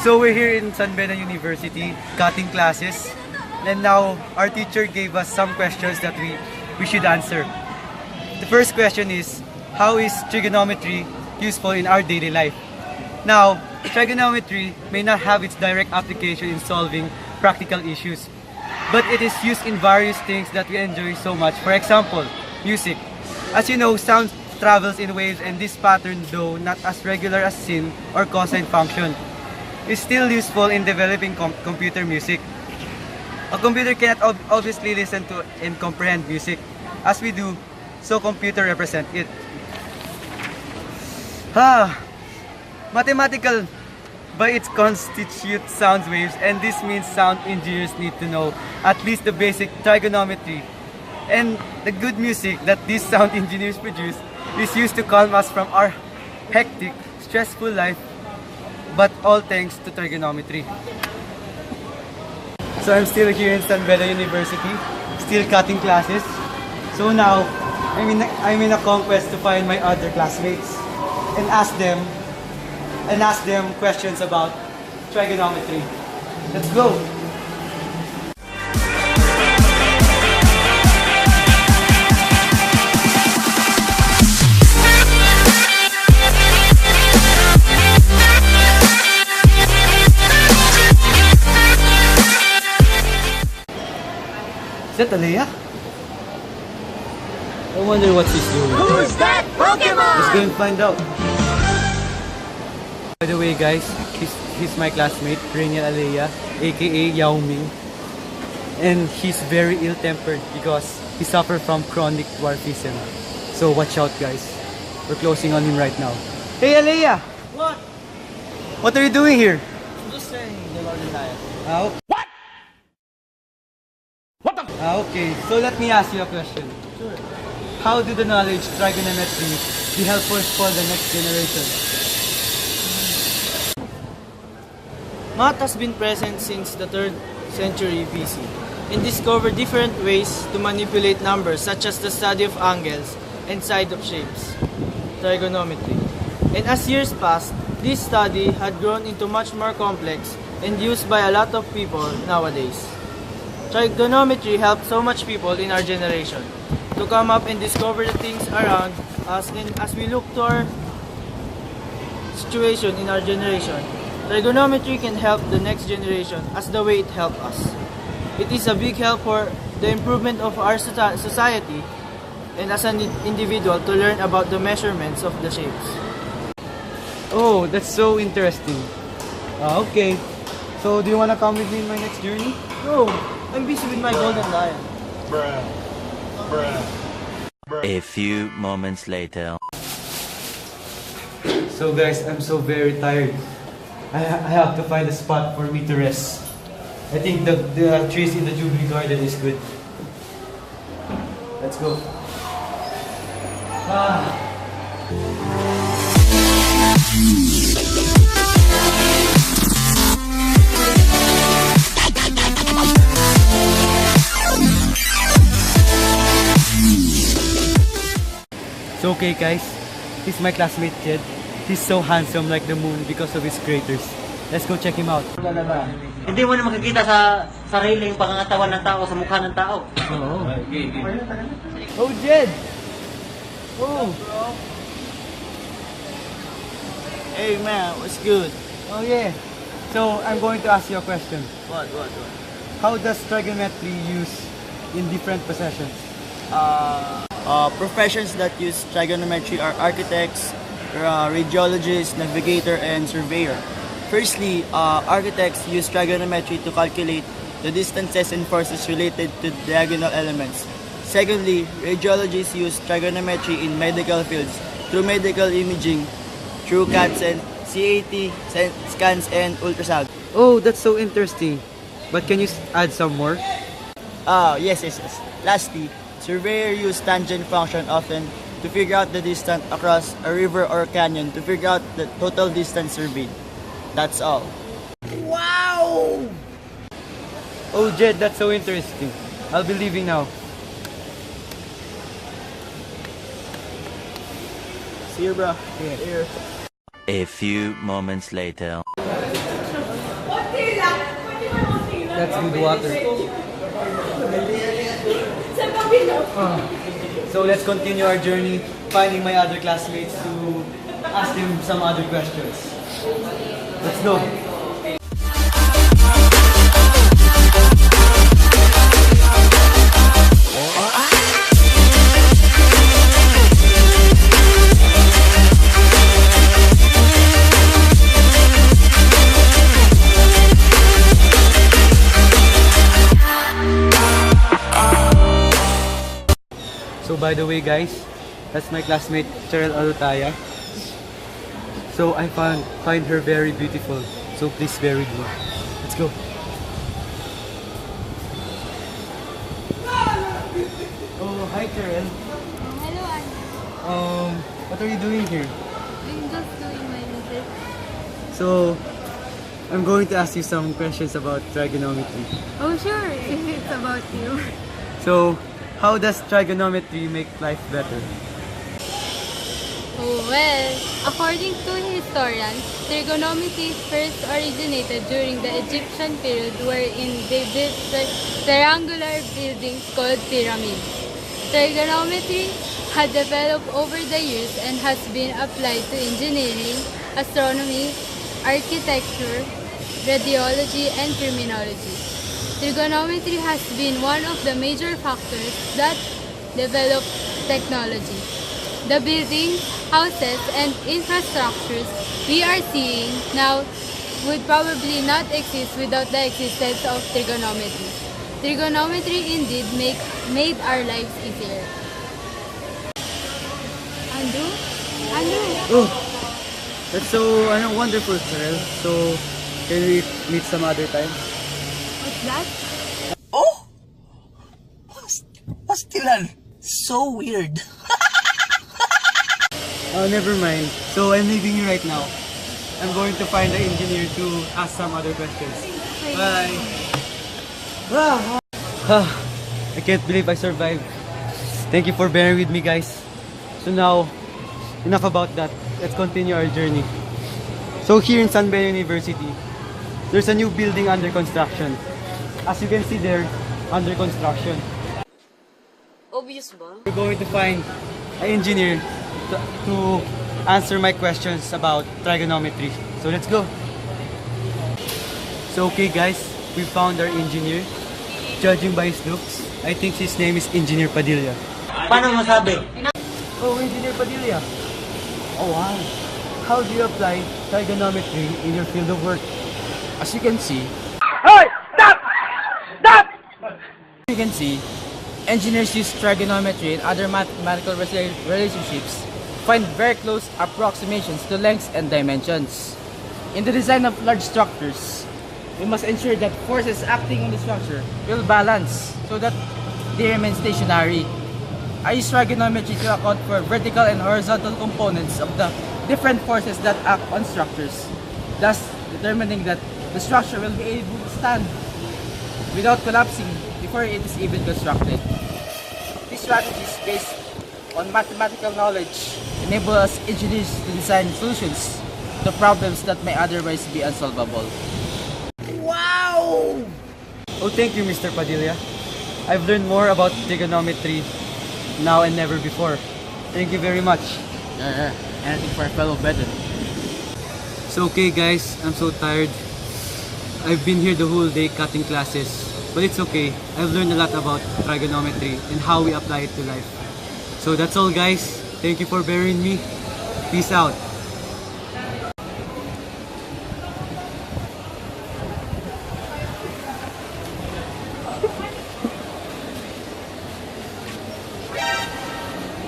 So we're here in San Beda University, cutting classes. And now, our teacher gave us some questions that we should answer. The first question is, how is trigonometry useful in our daily life? Now, trigonometry may not have its direct application in solving practical issues, but it is used in various things that we enjoy so much. For example, music. As you know, sound travels in waves, and this pattern, though not as regular as sine or cosine function, is still useful in developing computer music. A computer cannot obviously listen to and comprehend music as we do, so computer represent it. Mathematical by its constitute sound waves, and this means sound engineers need to know at least the basic trigonometry. And the good music that these sound engineers produce is used to calm us from our hectic, stressful life, but all thanks to trigonometry. So I'm still here in San Beda University, still cutting classes. So now, I'm in a conquest to find my other classmates and ask them questions about trigonometry. Let's go! Is that Alea? I wonder what she's doing. Who's that Pokemon? Let's go and find out. By the way guys, he's my classmate, Reinielle Alea, aka Yao Ming. And he's very ill-tempered because he suffers from chronic dwarfism. So watch out guys. We're closing on him right now. Hey Alea! What? What are you doing here? I'm just saying the Lord and I. What? Okay, so let me ask you a question. Sure. How do the knowledge trigonometry be helpful for the next generation? Math has been present since the 3rd century BC and discovered different ways to manipulate numbers such as the study of angles and side of shapes, trigonometry. And as years passed, this study had grown into much more complex and used by a lot of people nowadays. Trigonometry helped so much people in our generation to come up and discover the things around us, and as we look to our situation in our generation, trigonometry can help the next generation as the way it helped us. It is a big help for the improvement of our society and as an individual to learn about the measurements of the shapes. Oh, that's so interesting. Okay, so do you want to come with me in my next journey? No, I'm busy with my golden lion. A few moments later. So guys, I'm so very tired. I have to find a spot for me to rest. I think the trees in the Jubilee Garden is good. Let's go. So okay guys, he's my classmate Jed. He's so handsome like the moon because of his craters. Let's go check him out. Hindi mo na makikita sa sariling pangangatawan ng tao, sa mukha ng tao. Oh, oh Jed! Oh! Hey man, what's good? Oh yeah. So I'm going to ask you a question. What? How does trigonometry use in different professions? Professions that use trigonometry are architects, radiologists, navigator, and surveyor. Firstly, architects use trigonometry to calculate the distances and forces related to diagonal elements. Secondly, radiologists use trigonometry in medical fields through medical imaging, through CAT scans, and ultrasound. Oh, that's so interesting. But can you add some more? Yes. Lastly, surveyor use tangent function often to figure out the distance across a river or canyon to figure out the total distance surveyed. That's all. Wow! Oh Jed, that's so interesting. I'll be leaving now. See you, bro. Yeah. Here. A few moments later. That's good water. So let's continue our journey, finding my other classmates to ask them some other questions. Let's go. So by the way guys, that's my classmate Charelle Alotaya. So I find her very beautiful. So please bear with me. Let's go. Oh, hi Charelle. Hello, Anna. What are you doing here? I'm just doing my research. So I'm going to ask you some questions about trigonometry. Oh, sure. It's about you. So how does trigonometry make life better? Oh, well, according to historians, trigonometry first originated during the Egyptian period wherein they built triangular buildings called pyramids. Trigonometry had developed over the years and has been applied to engineering, astronomy, architecture, radiology, and criminology. Trigonometry has been one of the major factors that developed technology. The buildings, houses, and infrastructures we are seeing now would probably not exist without the existence of trigonometry. Trigonometry indeed made our lives easier. Andrew? Oh, that's so wonderful, Charelle. So can we meet some other time? What's that? Oh! Pastilan. So weird. Oh, never mind. So I'm leaving you right now. I'm going to find the engineer to ask some other questions. Bye. I can't believe I survived. Thank you for bearing with me, guys. So now, enough about that. Let's continue our journey. So here in San Beda University, there's a new building under construction. As you can see there, under construction. Obvious ba? We're going to find an engineer to answer my questions about trigonometry. So let's go. So okay guys, we found our engineer. Judging by his looks, I think his name is Engineer Padilla. Paano masabi? Oh, Engineer Padilla. Oh wow. How do you apply trigonometry in your field of work? As you can see, you can see, engineers use trigonometry and other mathematical relationships to find very close approximations to lengths and dimensions. In the design of large structures, we must ensure that forces acting on the structure will balance so that they remain stationary. I use trigonometry to account for vertical and horizontal components of the different forces that act on structures, thus determining that the structure will be able to stand without collapsing before it is even constructed. These strategies based on mathematical knowledge enable us engineers to design solutions to problems that may otherwise be unsolvable. Wow! Oh, thank you, Mr. Padilla. I've learned more about trigonometry now and never before. Thank you very much. Yeah. Anything for a fellow veteran. So okay guys, I'm so tired. I've been here the whole day cutting classes, but it's okay. I've learned a lot about trigonometry and how we apply it to life. So that's all guys. Thank you for bearing me. Peace out.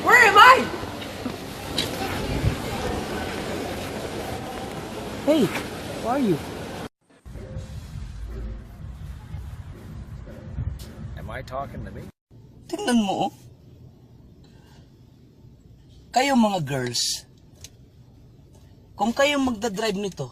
Where am I? Hey, who are you? Am I talking to me? Tingnan mo, oh. Kayo mga girls, kung kayo magdadrive nito,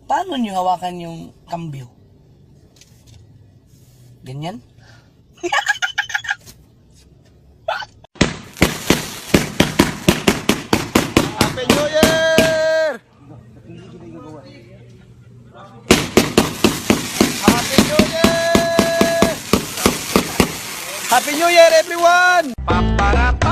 paano nyo hawakan yung kambyo? Ganyan? Happy New Year! Happy New Year, everyone!